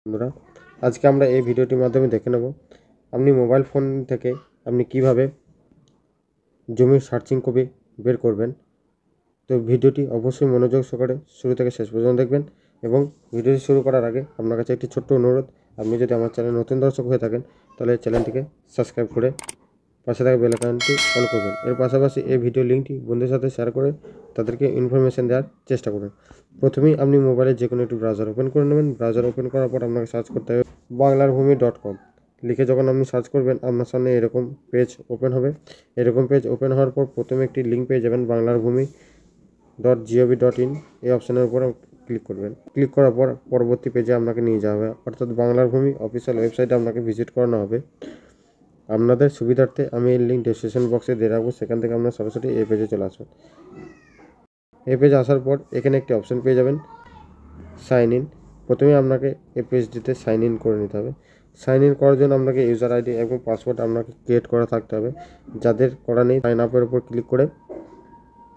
বন্ধুরা, আজকে আমরা এই ভিডিওটির মাধ্যমে দেখে নেব আপনি মোবাইল ফোন থেকে আপনি কিভাবে জমির সার্চিং কপি বের করবেন। তো ভিডিওটি অবশ্যই মনোযোগ সহকারে শুরু থেকে শেষ পর্যন্ত দেখবেন। এবং ভিডিওটি শুরু করার আগে আপনার কাছে একটি ছোট্ট অনুরোধ, আপনি যদি আমার চ্যানেল নতুন দর্শক হয়ে থাকেন তাহলে চ্যানেলটিকে সাবস্ক্রাইব করে পাশে থাকা বেল আইকনটি অন করবেন। এর পাশাপাশি এই ভিডিও লিঙ্কটি বন্ধুদের সাথে শেয়ার করে তাদেরকে ইনফরমেশন দেওয়ার চেষ্টা করবেন। প্রথমেই আপনি মোবাইলে যে কোনো একটি ব্রাউজার ওপেন করে নেবেন। ব্রাউজার ওপেন করার পর আপনাকে সার্চ করতে হবে বাংলারভূমি.com লিখে যখন আপনি সার্চ করবেন আপনার সামনে এরকম পেজ ওপেন হবে। এরকম পেজ ওপেন হওয়ার পর প্রথমে একটি লিঙ্ক পেয়ে যাবেন বাংলারভূমি.gov.in এই অপশানের উপর ক্লিক করবেন। ক্লিক করার পর পরবর্তী পেজে আপনাকে নিয়ে যাওয়া হবে, অর্থাৎ বাংলার ভূমি অফিসিয়াল ওয়েবসাইটে আপনাকে ভিজিট করানো হবে। আপনাদের সুবিধার্থে আমি এই লিঙ্ক ডেসক্রিপশন বক্সে দিয়ে রাখবো, সেখান থেকে আপনারা সরাসরি এই পেজে চলে আসবেন। এই পেজে আসার পর এখানে একটি অপশন পেয়ে যাবেন সাইন ইন। প্রথমে আপনাকে এই পেজটিতে সাইন ইন করে নিতে হবে। সাইন ইন করার জন্য আপনাকে ইউজার আইডি এবং পাসওয়ার্ড আপনাকে ক্রিয়েট করা থাকতে হবে। যাদের করা নেই সাইন আপের উপর ক্লিক করে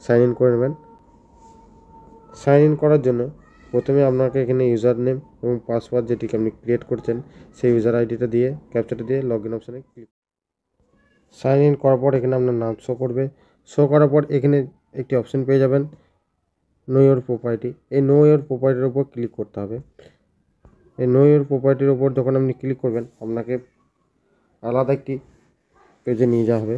সাইন ইন করে নেবেন। সাইন ইন করার জন্য প্রথমে আপনাকে এখানে ইউজার নেম এবং পাসওয়ার্ড যেটিকে আপনি ক্রিয়েট করছেন সেই ইউজার আইডিটা দিয়ে ক্যাপচাটা দিয়ে লগ ইন অপশানে ক্লিক। সাইন ইন করার পর এখানে আপনার নাম শো করবে। শো করার পর এখানে একটি অপশন পেয়ে যাবেন নো ইওর প্রপার্টি। এই নো ইওর প্রপার্টির উপর ক্লিক করতে হবে। এই নো ইওর প্রপার্টির উপর যখন আপনি ক্লিক করবেন আপনাকে আলাদা একটি পেজে নিয়ে যাওয়া হবে।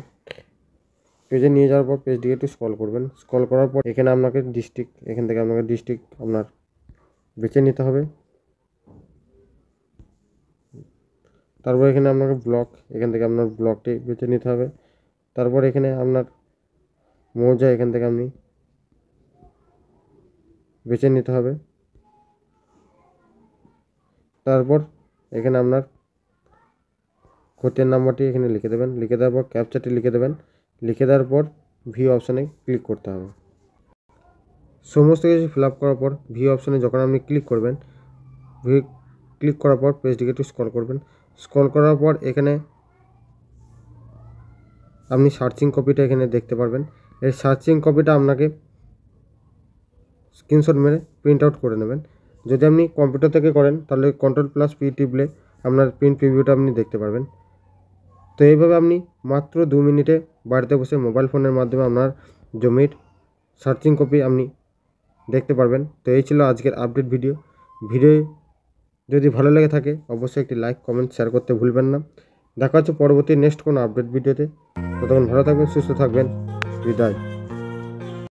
পেজে নিয়ে যাওয়ার পর পেজটিকে একটু স্ক্রল করবেন। স্ক্রল করার পর এখানে আপনাকে ডিস্ট্রিক্ট, এখান থেকে আপনাকে ডিস্ট্রিক্ট আপনার বেছে নিতে হবে। তারপর এখানে আপনাকে ব্লক, এখান থেকে আপনার ব্লকটি বেছে নিতে হবে। তারপর এখানে আপনার মৌজা এখান থেকে আপনি বেছে নিতে হবে। তারপর এখানে আপনার খতিয়ান নাম্বারটি এখানে লিখে দেবেন। লিখে দেওয়ার পর ক্যাপচাটি লিখে দেবেন। লিখে দেওয়ার পর ভিউ অপশানে ক্লিক করতে হবে। সমস্ত কিছু ফিল আপ করার পর ভিউ অপশানে যখন আপনি ক্লিক করবেন, ভিউ ক্লিক করার পর পেজটিকে একটু স্ক্রল করবেন। স্ক্রল করার পর এখানে আপনি সার্চিং কপিটা এখানে দেখতে পারবেন। এই সার্চিং কপিটা আপনাকে স্ক্রিনশট মেরে প্রিন্ট আউট করে নেবেন। যদি আপনি কম্পিউটার থেকে করেন তাহলে Ctrl+P টিপলে আপনার প্রিন্ট প্রিভিউটা আপনি দেখতে পারবেন। তো এইভাবে আপনি মাত্র 2 মিনিটে বাড়িতে বসে মোবাইল ফোনের মাধ্যমে আপনার জমির সার্চিং কপি আপনি দেখতে পারবেন। তো এই ছিল আজকের আপডেট ভিডিও। ভিডিও যদি ভালো লেগে থাকে অবশ্যই একটি লাইক, কমেন্ট, শেয়ার করতে ভুলবেন না। দেখা হচ্ছে পরবর্তী নেক্সট কোনো আপডেট ভিডিওতে। ততক্ষণ ভালো থাকবেন, সুস্থ থাকবেন। বিদায়।